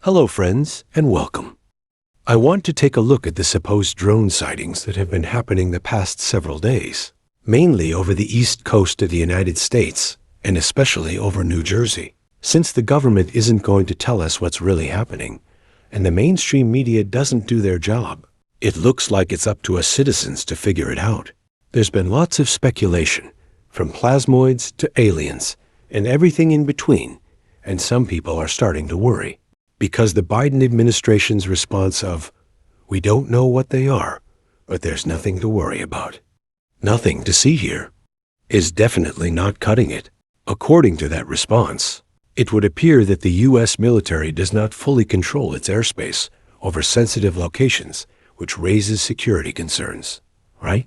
Hello, friends, and welcome. I want to take a look at the supposed drone sightings that have been happening the past several days, mainly over the east coast of the United States, and especially over New Jersey. Since the government isn't going to tell us what's really happening, and the mainstream media doesn't do their job, it looks like it's up to us citizens to figure it out. There's been lots of speculation, from plasmoids to aliens, and everything in between, and some people are starting to worry. Because the Biden administration's response of, "We don't know what they are, but there's nothing to worry about. Nothing to see here," is definitely not cutting it. According to that response, it would appear that the U.S. military does not fully control its airspace over sensitive locations, which raises security concerns, right?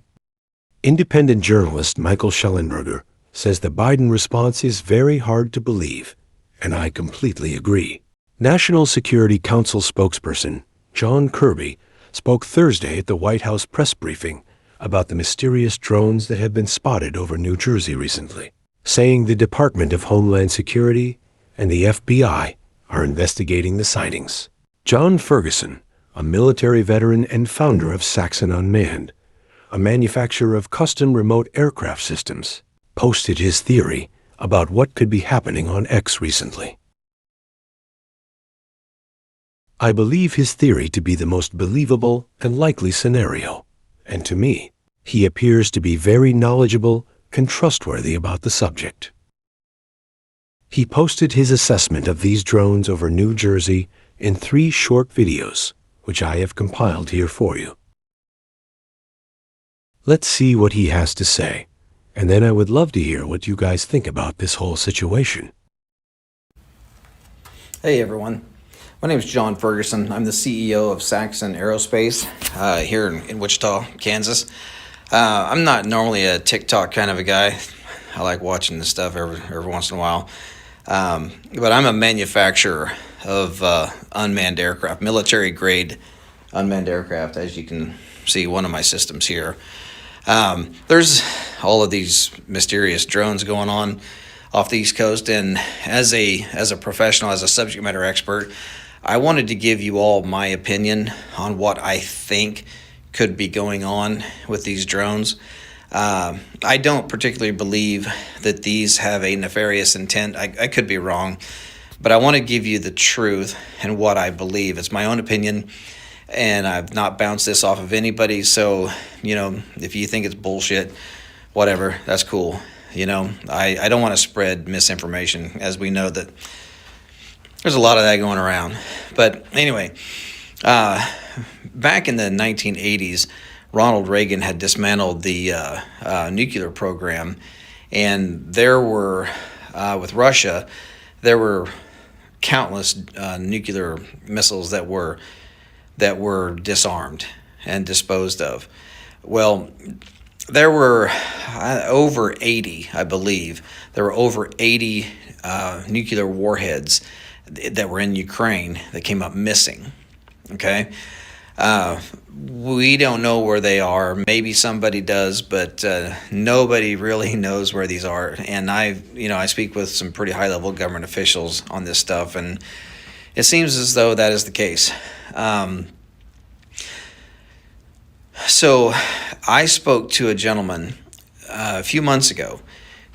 Independent journalist Michael Schellenberger says the Biden response is very hard to believe, and I completely agree. National Security Council spokesperson John Kirby spoke Thursday at the White House press briefing about the mysterious drones that have been spotted over New Jersey recently, saying the Department of Homeland Security and the FBI are investigating the sightings. John Fergusson, a military veteran and founder of Saxon Unmanned, a manufacturer of custom remote aircraft systems, posted his theory about what could be happening on X recently. I believe his theory to be the most believable and likely scenario, and to me, he appears to be very knowledgeable and trustworthy about the subject. He posted his assessment of these drones over New Jersey in 3 short videos, which I have compiled here for you. Let's see what he has to say, and then I would love to hear what you guys think about this whole situation. Hey everyone, my name is John Fergusson. I'm the CEO of Saxon Aerospace here in Wichita, Kansas. I'm not normally a TikTok kind of a guy. I like watching this stuff every once in a while. But I'm a manufacturer of unmanned aircraft, military grade unmanned aircraft, as you can see one of my systems here. There's all of these mysterious drones going on off the East Coast, and as a professional, as a subject matter expert, I wanted to give you all my opinion on what I think could be going on with these drones. I don't particularly believe that these have a nefarious intent. I could be wrong, but I want to give you the truth and what I believe. It's my own opinion, and I've not bounced this off of anybody. So, if you think it's bullshit, whatever, that's cool. I don't want to spread misinformation, as we know that there's a lot of that going around. But anyway, back in the 1980s, Ronald Reagan had dismantled the nuclear program, and there were, with Russia, there were countless nuclear missiles that were disarmed and disposed of. Well, there were over 80, I believe. There were over 80 nuclear warheads that were in Ukraine that came up missing. Okay? We don't know where they are. Maybe somebody does, but nobody really knows where these are. And I speak with some pretty high-level government officials on this stuff, and it seems as though that is the case. So I spoke to a gentleman a few months ago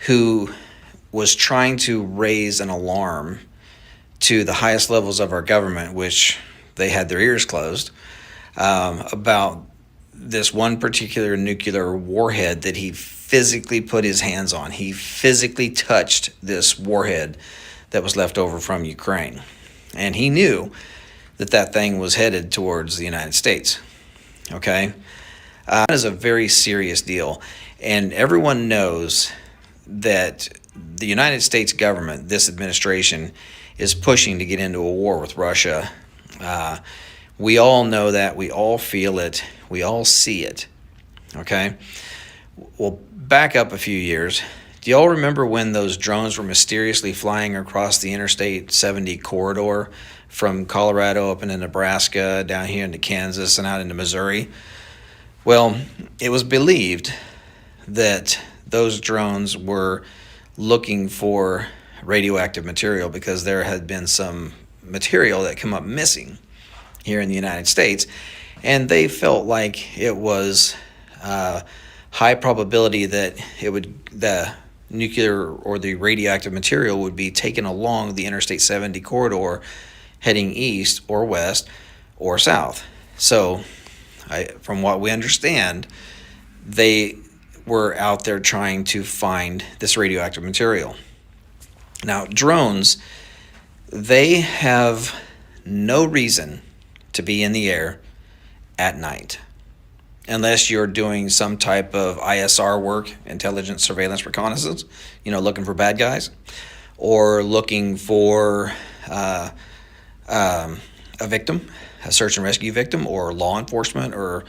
who was trying to raise an alarm to the highest levels of our government, which they had their ears closed, about this one particular nuclear warhead that he physically put his hands on. He physically touched this warhead that was left over from Ukraine. And he knew that thing was headed towards the United States. Okay? That is a very serious deal. And everyone knows that the United States government, this administration, is pushing to get into a war with Russia. We all know that. We all feel it. We all see it. Okay? Well, back up a few years. Do y'all remember when those drones were mysteriously flying across the Interstate 70 corridor from Colorado up into Nebraska, down here into Kansas, and out into Missouri? Well, it was believed that those drones were looking for radioactive material because there had been some material that come up missing here in the United States, and they felt like it was high probability that the nuclear or the radioactive material would be taken along the Interstate 70 corridor heading east or west or south. So from what we understand, they were out there trying to find this radioactive material. Now, drones, they have no reason to be in the air at night unless you're doing some type of ISR work, intelligence, surveillance, reconnaissance, looking for bad guys, or looking for a victim, a search and rescue victim, or law enforcement, or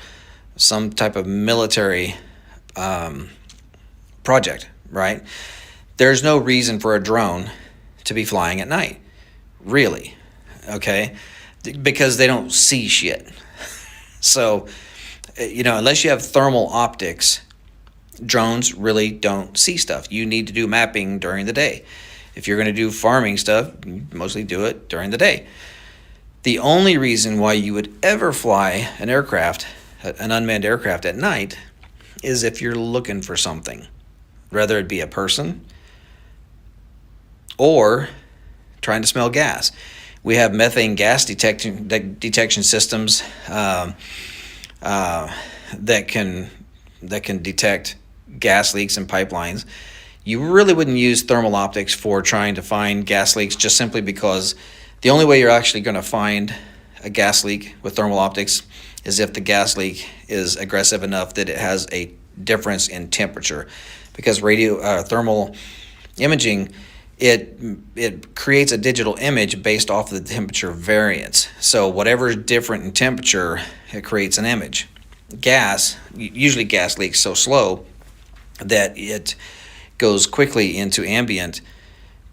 some type of military project, right? There's no reason for a drone to be flying at night, really, okay? Because they don't see shit. So, unless you have thermal optics, drones really don't see stuff. You need to do mapping during the day. If you're going to do farming stuff, you mostly do it during the day. The only reason why you would ever fly an unmanned aircraft at night, is if you're looking for something, whether it be a person or trying to smell gas. We have methane gas detection systems that can detect gas leaks in pipelines. You really wouldn't use thermal optics for trying to find gas leaks, just simply because the only way you're actually going to find a gas leak with thermal optics is if the gas leak is aggressive enough that it has a difference in temperature. Because thermal imaging, it creates a digital image based off of the temperature variance. So whatever is different in temperature, it creates an image. Usually gas leaks so slow that it goes quickly into ambient,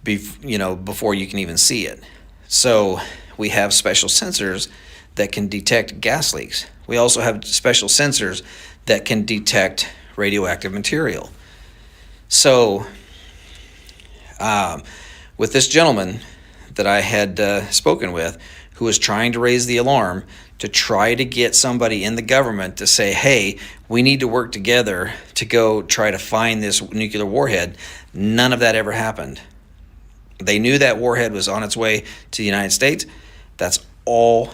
before you can even see it. So we have special sensors that can detect gas leaks. We also have special sensors that can detect radioactive material. So with this gentleman that I had spoken with, who was trying to raise the alarm to try to get somebody in the government to say, hey, we need to work together to go try to find this nuclear warhead, none of that ever happened. They knew that warhead was on its way to the United States. That's all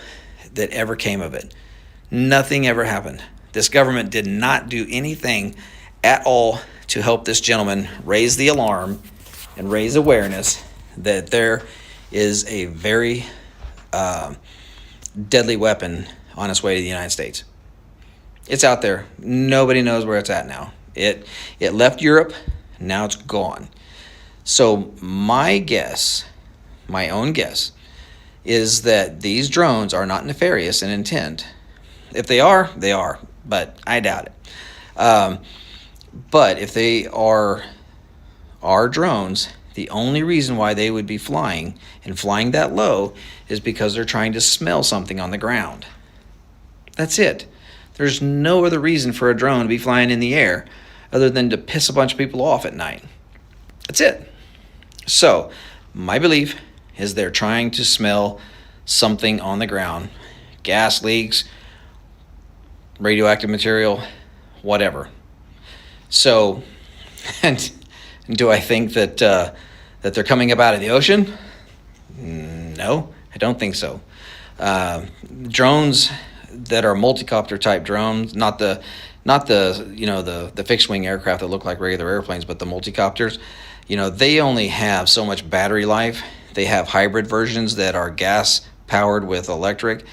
that ever came of it. Nothing ever happened. This government did not do anything at all to help this gentleman raise the alarm and raise awareness that there is a very deadly weapon on its way to the United States. It's out there. Nobody knows where it's at now. It left Europe. Now it's gone. So my own guess, is that these drones are not nefarious in intent. If they are, they are, but I doubt it. But if they are drones, the only reason why they would be flying, and flying that low, is because they're trying to smell something on the ground. That's it. There's no other reason for a drone to be flying in the air other than to piss a bunch of people off at night. That's it. So, my belief is they're trying to smell something on the ground. Gas leaks, radioactive material, whatever. So, and do I think that they're coming up out of the ocean? No, I don't think so. Drones that are multi-copter type drones, not the fixed wing aircraft that look like regular airplanes, but the multi-copters, they only have so much battery life. They have hybrid versions that are gas powered with electric,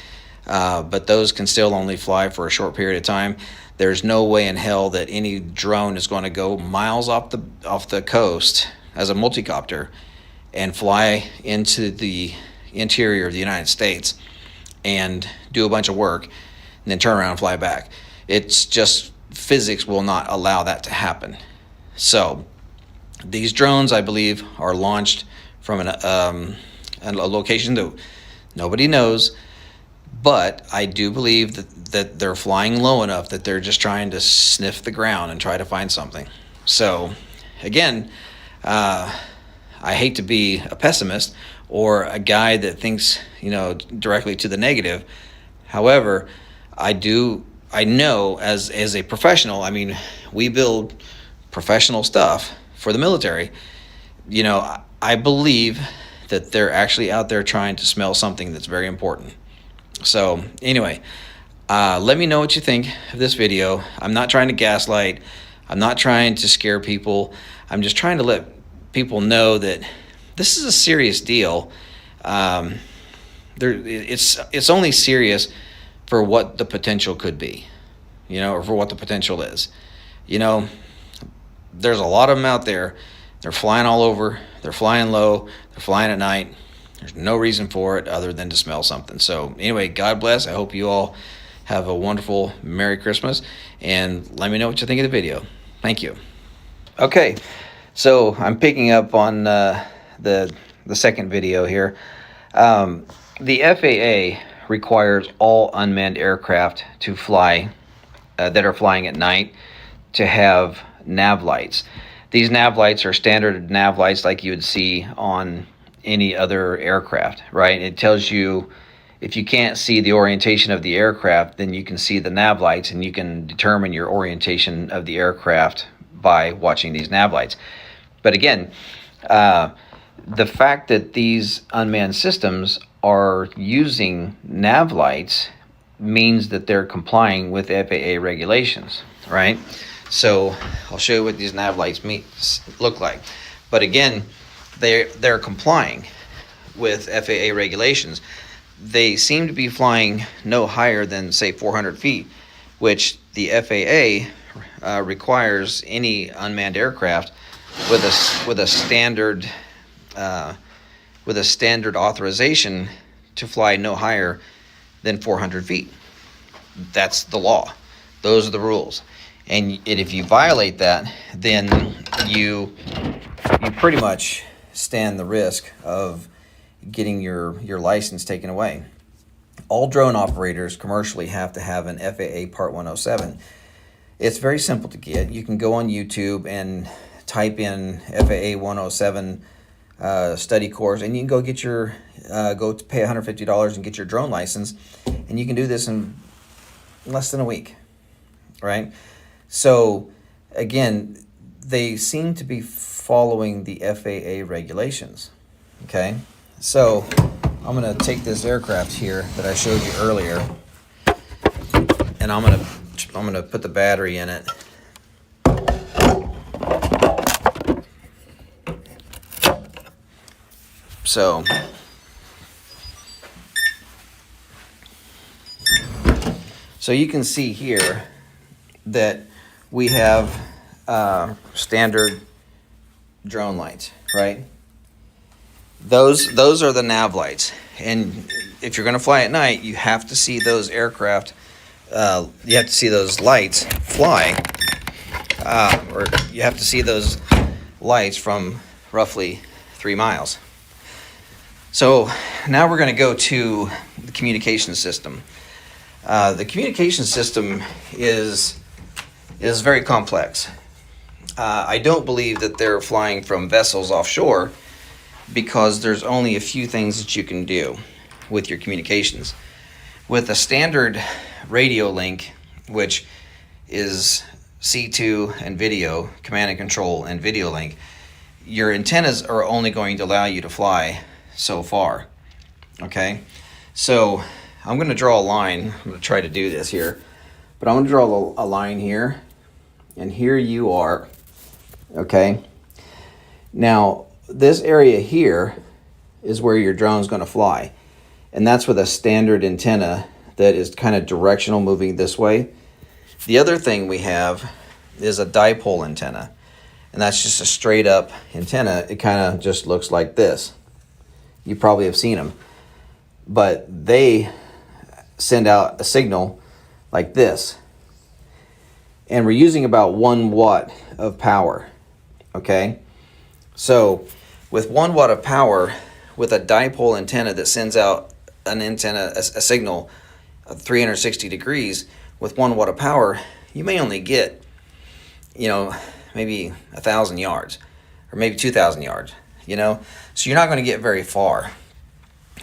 but those can still only fly for a short period of time. There's no way in hell that any drone is going to go miles off the coast as a multi-copter and fly into the interior of the United States and do a bunch of work and then turn around and fly back. It's just physics will not allow that to happen. So these drones, I believe, are launched from a location that nobody knows, but I do believe that they're flying low enough that they're just trying to sniff the ground and try to find something. So again, I hate to be a pessimist or a guy that thinks, directly to the negative. However, I know as a professional, we build professional stuff for the military. I believe that they're actually out there trying to smell something that's very important. So anyway, let me know what you think of this video. I'm not trying to gaslight. I'm not trying to scare people. I'm just trying to let people know that this is a serious deal. It's only serious for what the potential could be, or for what the potential is. There's a lot of them out there. They're flying all over. They're flying low. They're flying at night. There's no reason for it other than to smell something. So anyway, God bless. I hope you all have a wonderful Merry Christmas, and let me know what you think of the video. Thank you. Okay, so I'm picking up on the second video here. The FAA requires all unmanned aircraft to fly that are flying at night to have nav lights. These nav lights are standard nav lights like you would see on any other aircraft, right? It tells you, if you can't see the orientation of the aircraft, then you can see the nav lights, and you can determine your orientation of the aircraft by watching these nav lights. But again, the fact that these unmanned systems are using nav lights means that they're complying with FAA regulations, right? So I'll show you what these nav lights look like. But again, they're complying with FAA regulations. They seem to be flying no higher than, say, 400 feet, which the FAA requires any unmanned aircraft with a standard authorization to fly no higher than 400 feet. That's the law. Those are the rules. And if you violate that, then you pretty much stand the risk of getting your license taken away. All drone operators commercially have to have an FAA Part 107. It's very simple to get. You can go on YouTube and type in FAA 107 study course, and you can go get go to pay $150 and get your drone license, and you can do this in less than a week, right? So again, they seem to be following the FAA regulations. Okay, so I'm going to take this aircraft here that I showed you earlier, and I'm going to put the battery in it. So you can see here that we have standard drone lights, right? Those are the nav lights, and if you're going to fly at night, you have to see those aircraft. You have to see those lights fly, or you have to see those lights from roughly 3 miles. So now we're going to go to the communication system. The communication system is very complex. I don't believe that they're flying from vessels offshore, because there's only a few things that you can do with your communications. With a standard radio link, which is C2 and video, command and control and video link, your antennas are only going to allow you to fly so far. Okay, so I'm going to draw a line. I'm going to try to do this here, but I'm going to draw a line here, and here you are. Okay, now this area here is where your drone's going to fly, and that's with a standard antenna that is kind of directional, moving this way. The other thing we have is a dipole antenna, and that's just a straight up antenna. It kind of just looks like this. You probably have seen them, but they send out a signal like this, and we're using about 1 watt of power. Okay, so with 1 watt of power, with a dipole antenna that sends out a signal of 360 degrees, with 1 watt of power, you may only get, maybe 1,000 yards, or maybe 2,000 yards, so you're not going to get very far.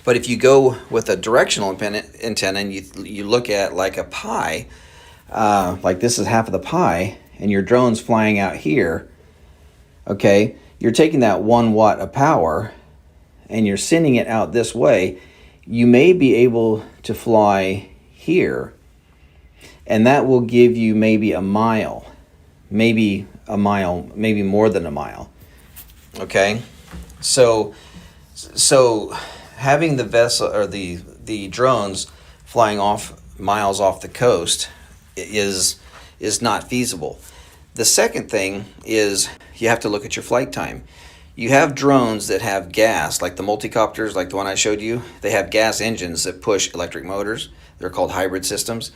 But if you go with a directional antenna and you look at like a pie, like this is half of the pie, and your drone's flying out here, okay, you're taking that 1 watt of power and you're sending it out this way. You may be able to fly here, and that will give you maybe a mile, maybe more than a mile. Okay, so having the vessel or the drones flying off miles off the coast is not feasible. The second thing is you have to look at your flight time. You have drones that have gas, like the multicopters, like the one I showed you. They have gas engines that push electric motors. They're called hybrid systems.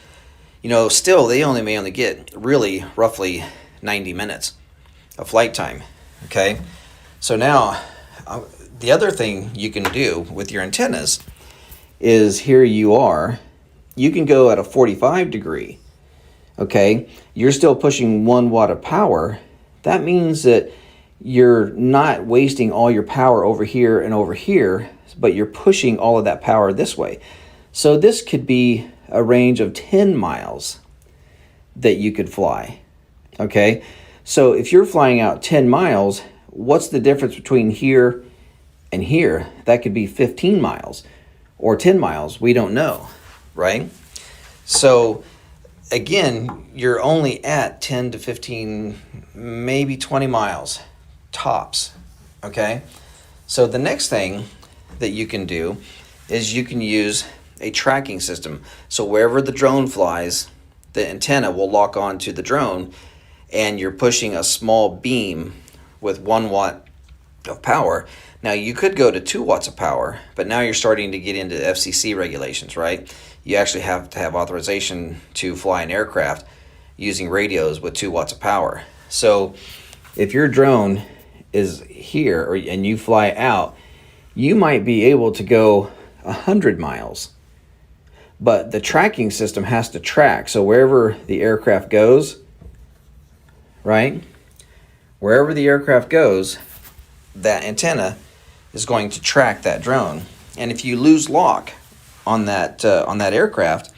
Still, they may only get really roughly 90 minutes of flight time. Okay, so now the other thing you can do with your antennas is here you can go at a 45 degree. Okay, you're still pushing 1 watt of power. That means that you're not wasting all your power over here and over here, but you're pushing all of that power this way. So this could be a range of 10 miles that you could fly. Okay, so if you're flying out 10 miles, what's the difference between here and here? That could be 15 miles or 10 miles. We don't know, right? So again, you're only at 10 to 15, maybe 20 miles tops. Okay, so the next thing that you can do is you can use a tracking system. So wherever the drone flies, the antenna will lock onto the drone, and you're pushing a small beam with 1 watt of power. Now you could go to 2 watts of power, but now you're starting to get into FCC regulations, right? You actually have to have authorization to fly an aircraft using radios with 2 watts of power. So if your drone is here and you fly out, you might be able to go 100 miles. But the tracking system has to track. So wherever the aircraft goes, right? Wherever the aircraft goes, that antenna is going to track that drone. And if you lose lock on that aircraft,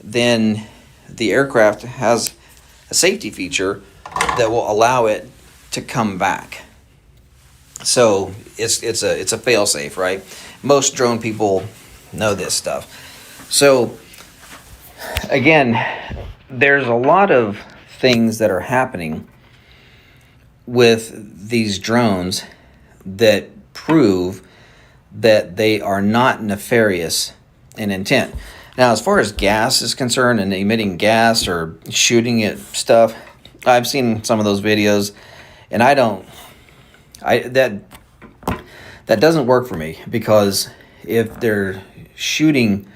then the aircraft has a safety feature that will allow it to come back. So it's a fail-safe, right? Most drone people know this stuff. So again, there's a lot of things that are happening with these drones that prove that they are not nefarious in intent. Now, as far as gas is concerned and emitting gas or shooting at stuff, I've seen some of those videos, and that doesn't work for me, because if they're shooting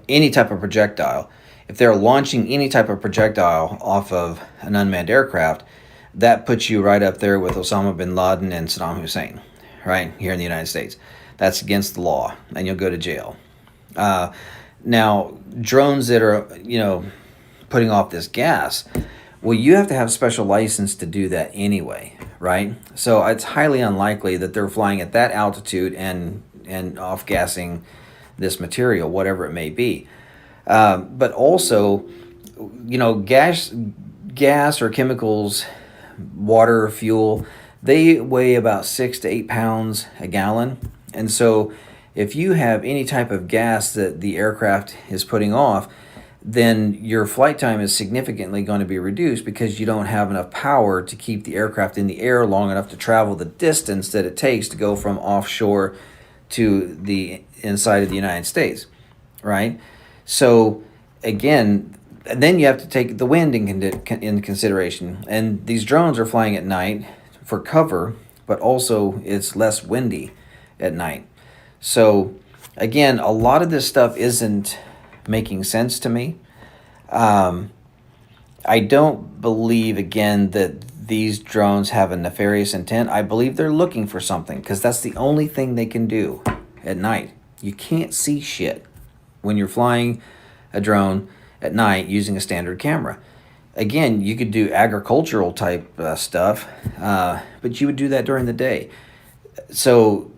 any type of projectile, if they're launching any type of projectile off of an unmanned aircraft, that puts you right up there with Osama bin Laden and Saddam Hussein, right, here in the United States. That's against the law, and you'll go to jail. Now, drones that are, putting off this gas, well, you have to have a special license to do that anyway, right? So it's highly unlikely that they're flying at that altitude and off-gassing this material, whatever it may be. But also, gas or chemicals, water, fuel, they weigh about 6 to 8 pounds a gallon. And so if you have any type of gas that the aircraft is putting off, then your flight time is significantly going to be reduced, because you don't have enough power to keep the aircraft in the air long enough to travel the distance that it takes to go from offshore to the inside of the United States, right? So again, then you have to take the wind in consideration. And these drones are flying at night for cover, but also it's less windy at night. So again, a lot of this stuff isn't making sense to me. I don't believe, again, that these drones have a nefarious intent. I believe they're looking for something, because that's the only thing they can do at night. You can't see shit when you're flying a drone at night using a standard camera. Again, you could do agricultural type stuff, but you would do that during the day. So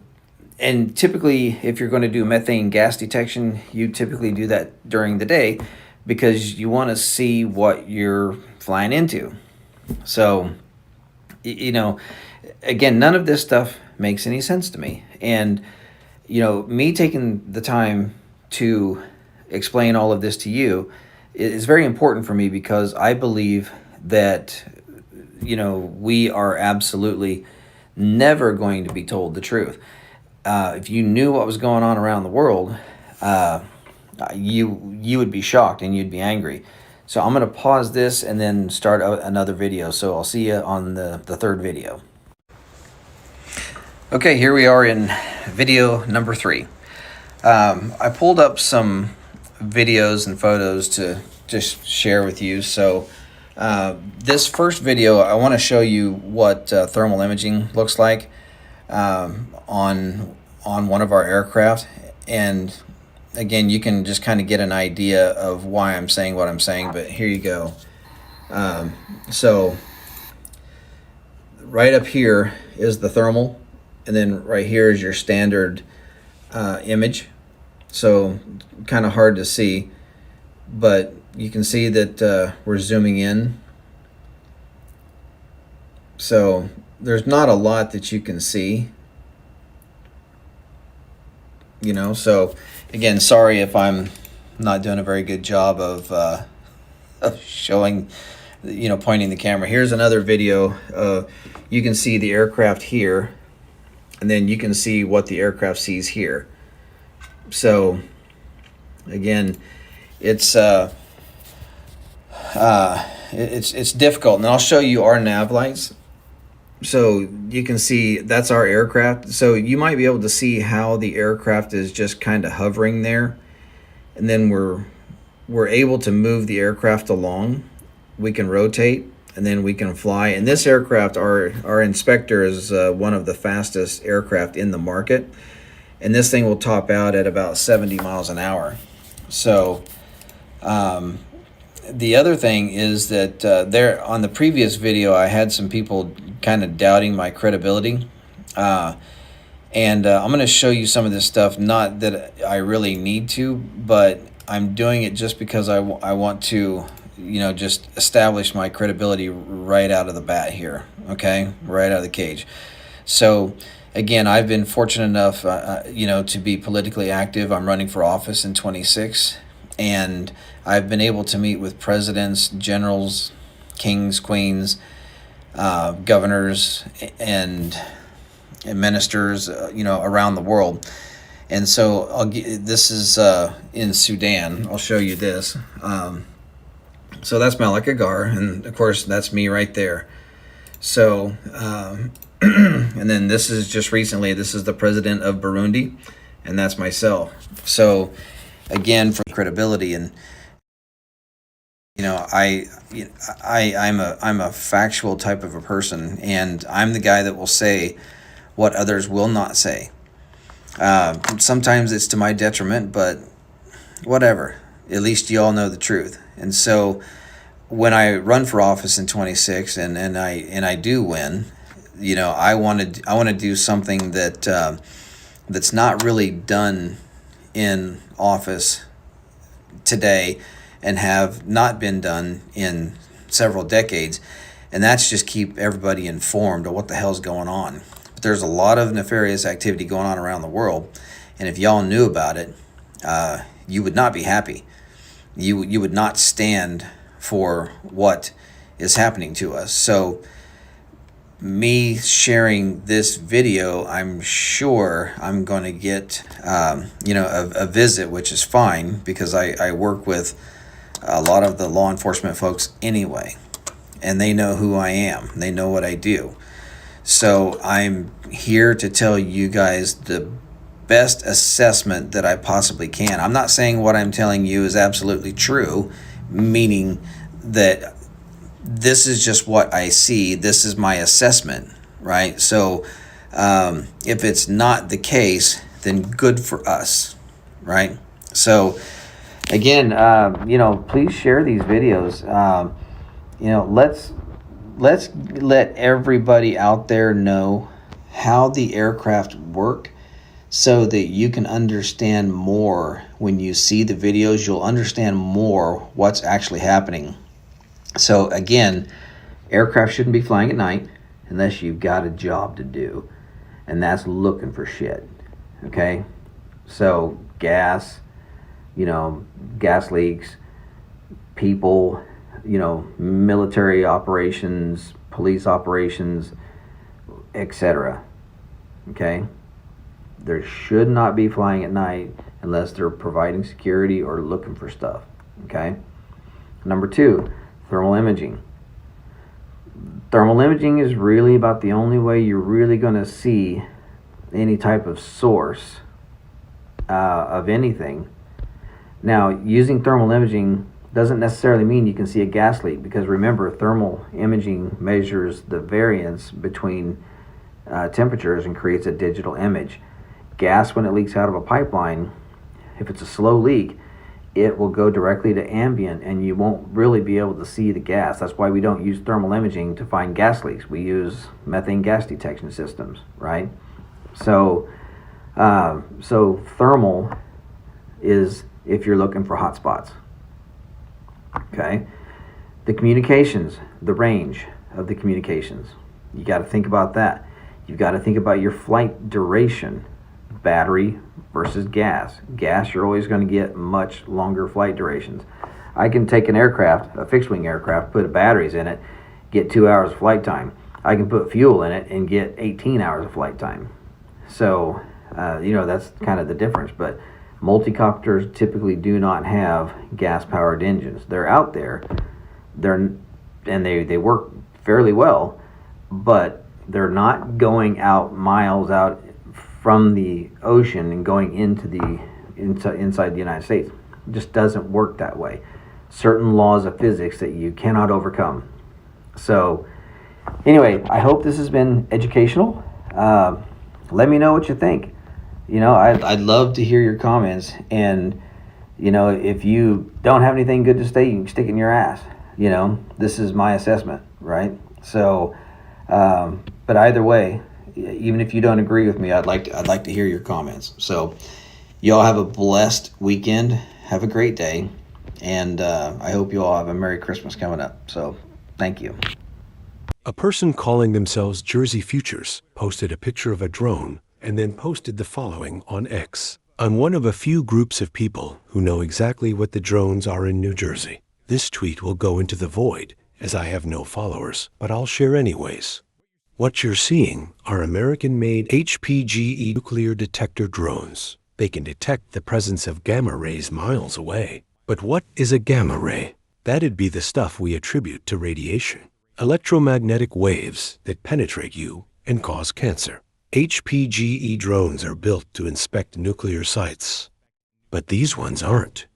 and typically, if you're going to do methane gas detection, you typically do that during the day because you want to see what you're flying into. So, you know, again, none of this stuff makes any sense to me. And, me taking the time to explain all of this to you is very important for me because I believe that, we are absolutely never going to be told the truth. If you knew what was going on around the world, you would be shocked and you'd be angry. So I'm going to pause this and then start another video. So I'll see you on the third video. Okay, here we are in video number 3. I pulled up some videos and photos to just share with you. So this first video, I want to show you what thermal imaging looks like on one of our aircraft. And again, you can just kind of get an idea of why I'm saying what I'm saying, but here you go. So right up here is the thermal, and then right here is your standard image. So kind of hard to see, but you can see that we're zooming in. So there's not a lot that you can see, so again, sorry if I'm not doing a very good job of showing, pointing the camera. Here's another video. You can see the aircraft here, and then you can see what the aircraft sees here. So again, it's difficult, and I'll show you our nav lights. So you can see that's our aircraft. So you might be able to see how the aircraft is just kind of hovering there, and then we're able to move the aircraft along. We can rotate, and then we can fly. And this aircraft, our inspector, is one of the fastest aircraft in the market, and this thing will top out at about 70 miles an hour. So the other thing is that there on the previous video, I had some people kind of doubting my credibility. And I'm going to show you some of this stuff, not that I really need to, but I'm doing it just because I want to, just establish my credibility right out of the bat here, okay? Right out of the cage. So again, I've been fortunate enough, to be politically active. I'm running for office in 26, and I've been able to meet with presidents, generals, kings, queens, governors, and ministers, around the world. And so this is in Sudan. I'll show you this. So that's Malika Gar, and of course that's me right there. So, and then this is just recently, this is the president of Burundi, and that's myself. So again, for credibility, and I'm a factual type of a person, and I'm the guy that will say what others will not say. Sometimes it's to my detriment, but whatever. At least you all know the truth. And so when I run for office in 26 and I do win, I want to do something that that's not really done in office today and have not been done in several decades, and that's just keep everybody informed of what the hell's going on. But there's a lot of nefarious activity going on around the world, and if y'all knew about it, you would not be happy. You would not stand for what is happening to us. So me sharing this video, I'm sure I'm going to get a visit, which is fine because I work with a lot of the law enforcement folks anyway, and they know who I am. They know what I do. So I'm here to tell you guys the best assessment that I possibly can. I'm not saying what I'm telling you is absolutely true, meaning that this is just what I see. This is my assessment, right? So if it's not the case, then good for us, right? So again, please share these videos. Let's let everybody out there know how the aircraft work, so that you can understand more. When you see the videos, you'll understand more what's actually happening. So again, aircraft shouldn't be flying at night unless you've got a job to do, and that's looking for shit. Okay? So gas, gas leaks, people, military operations, police operations, etc. Okay? They should not be flying at night unless they're providing security or looking for stuff. Okay? Number 2, thermal imaging. Thermal imaging is really about the only way you're really going to see any type of source of anything. Now, using thermal imaging doesn't necessarily mean you can see a gas leak, because remember, thermal imaging measures the variance between temperatures and creates a digital image. Gas, when it leaks out of a pipeline, if it's a slow leak, it will go directly to ambient and you won't really be able to see the gas. That's why we don't use thermal imaging to find gas leaks. We use methane gas detection systems, right? So thermal is if you're looking for hot spots. Okay? The communications, the range of the communications. You got to think about that. You've got to think about your flight duration. Battery versus gas. Gas, you're always going to get much longer flight durations. I can take an aircraft, a fixed-wing aircraft, put batteries in it, get 2 hours of flight time. I can put fuel in it and get 18 hours of flight time. So, that's kind of the difference. But multicopters typically do not have gas-powered engines. They're out there, they work fairly well, but they're not going out miles out from the ocean and going inside the United States. It just doesn't work that way. Certain laws of physics that you cannot overcome. So anyway, I hope this has been educational. Let me know what you think. I'd love to hear your comments, and if you don't have anything good to say, you can stick it in your ass. This is my assessment, right? So but either way, even if you don't agree with me, I'd like to hear your comments. So y'all have a blessed weekend. Have a great day. And I hope you all have a Merry Christmas coming up. So thank you. A person calling themselves Jersey Futures posted a picture of a drone and then posted the following on X. I'm one of a few groups of people who know exactly what the drones are in New Jersey. This tweet will go into the void as I have no followers, but I'll share anyways. What you're seeing are American-made HPGE nuclear detector drones. They can detect the presence of gamma rays miles away. But what is a gamma ray? That'd be the stuff we attribute to radiation. Electromagnetic waves that penetrate you and cause cancer. HPGE drones are built to inspect nuclear sites. But these ones aren't.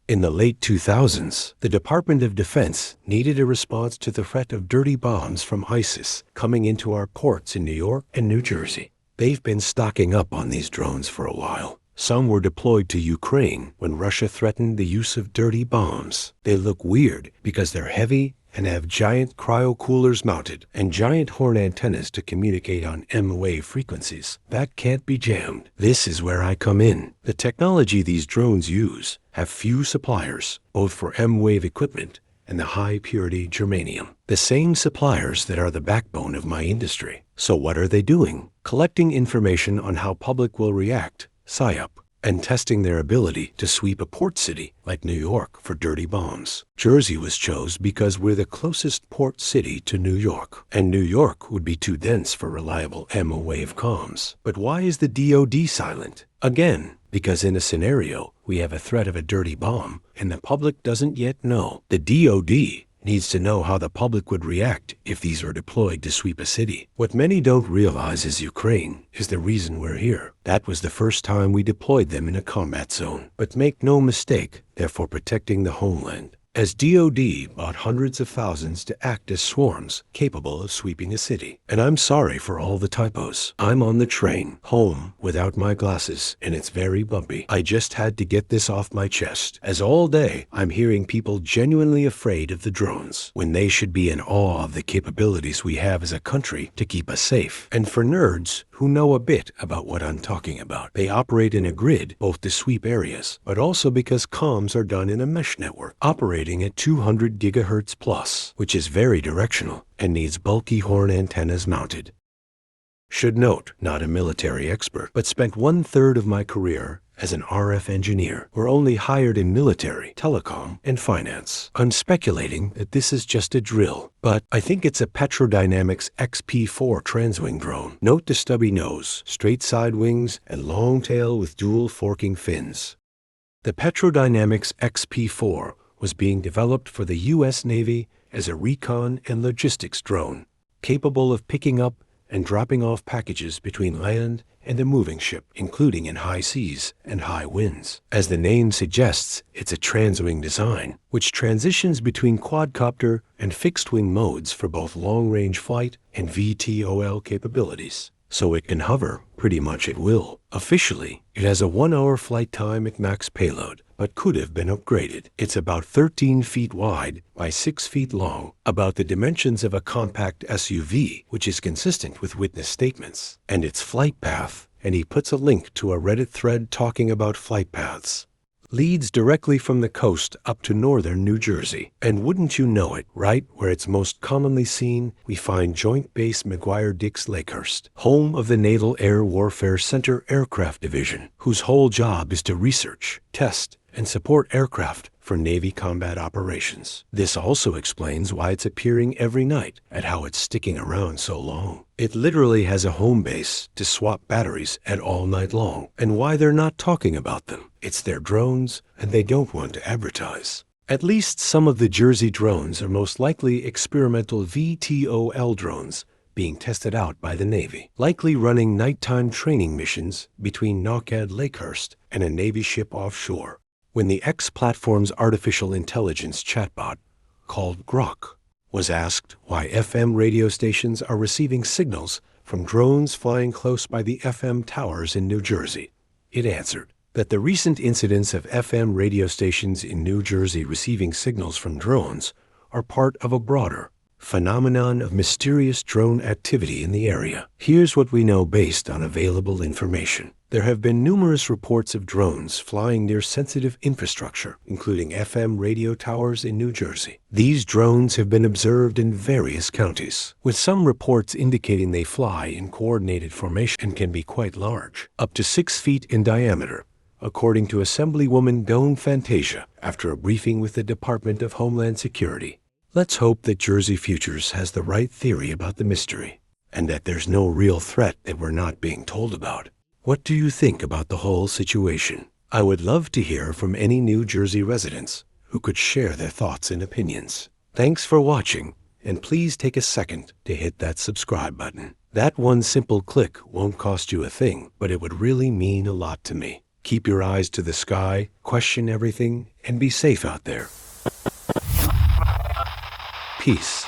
In the late 2000s, the Department of Defense needed a response to the threat of dirty bombs from ISIS coming into our ports in New York and New Jersey. They've been stocking up on these drones for a while. Some were deployed to Ukraine when Russia threatened the use of dirty bombs. They look weird because they're heavy and have giant cryo-coolers mounted and giant horn antennas to communicate on M-wave frequencies. That can't be jammed. This is where I come in. The technology these drones use have few suppliers, both for M-wave equipment and the high-purity germanium, the same suppliers that are the backbone of my industry. So what are they doing? Collecting information on how public will react, PSYOP, and testing their ability to sweep a port city like New York for dirty bombs. Jersey was chosen because we're the closest port city to New York, and New York would be too dense for reliable M-wave comms. But why is the DoD silent? Again, because in a scenario, we have a threat of a dirty bomb, and the public doesn't yet know. The DoD needs to know how the public would react if these are deployed to sweep a city. What many don't realize is Ukraine is the reason we're here. That was the first time we deployed them in a combat zone. But make no mistake, they're for protecting the homeland. as DoD bought hundreds of thousands to act as swarms capable of sweeping a city. And I'm sorry for all the typos. I'm on the train, home, without my glasses, and it's very bumpy. I just had to get this off my chest, as all day I'm hearing people genuinely afraid of the drones, when they should be in awe of the capabilities we have as a country to keep us safe. And for nerds who know a bit about what I'm talking about, they operate in a grid both to sweep areas, but also because comms are done in a mesh network, operating at 200 gigahertz plus, which is very directional and needs bulky horn antennas mounted. Should note, not a military expert, but spent 1/3 of my career as an RF engineer, were only hired in military, telecom, and finance. I'm speculating that this is just a drill, but I think it's a Petrodynamics XP4 transwing drone. Note the stubby nose, straight side wings, and long tail with dual forking fins. The Petrodynamics XP4 was being developed for the U.S. Navy as a recon and logistics drone, capable of picking up and dropping off packages between land and a moving ship, including in high seas and high winds. As the name suggests, it's a transwing design, which transitions between quadcopter and fixed-wing modes for both long-range flight and VTOL capabilities. So it can hover pretty much at will. Officially, it has a 1-hour flight time at max payload, but could have been upgraded. It's about 13 feet wide by 6 feet long, about the dimensions of a compact SUV, which is consistent with witness statements, and its flight path, and he puts a link to a Reddit thread talking about flight paths, leads directly from the coast up to northern New Jersey. And wouldn't you know it, right where it's most commonly seen, we find Joint Base McGuire-Dix Lakehurst, home of the Naval Air Warfare Center Aircraft Division, whose whole job is to research, test, and support aircraft for Navy combat operations. This also explains why it's appearing every night and how it's sticking around so long. It literally has a home base to swap batteries at all night long, and why they're not talking about them. It's their drones, and they don't want to advertise. At least some of the Jersey drones are most likely experimental VTOL drones being tested out by the Navy, likely running nighttime training missions between Naukad Lakehurst and a Navy ship offshore. When the X platform's artificial intelligence chatbot, called Grok, was asked why FM radio stations are receiving signals from drones flying close by the FM towers in New Jersey, it answered that the recent incidents of FM radio stations in New Jersey receiving signals from drones are part of a broader phenomenon of mysterious drone activity in the area. Here's what we know based on available information. There have been numerous reports of drones flying near sensitive infrastructure, including FM radio towers in New Jersey. These drones have been observed in various counties, with some reports indicating they fly in coordinated formation and can be quite large, up to 6 feet in diameter, according to Assemblywoman Dawn Fantasia after a briefing with the Department of Homeland Security. Let's hope that Jersey Futures has the right theory about the mystery, and that there's no real threat that we're not being told about. What do you think about the whole situation? I would love to hear from any New Jersey residents who could share their thoughts and opinions. Thanks for watching, and please take a second to hit that subscribe button. That one simple click won't cost you a thing, but it would really mean a lot to me. Keep your eyes to the sky, question everything, and be safe out there. Peace.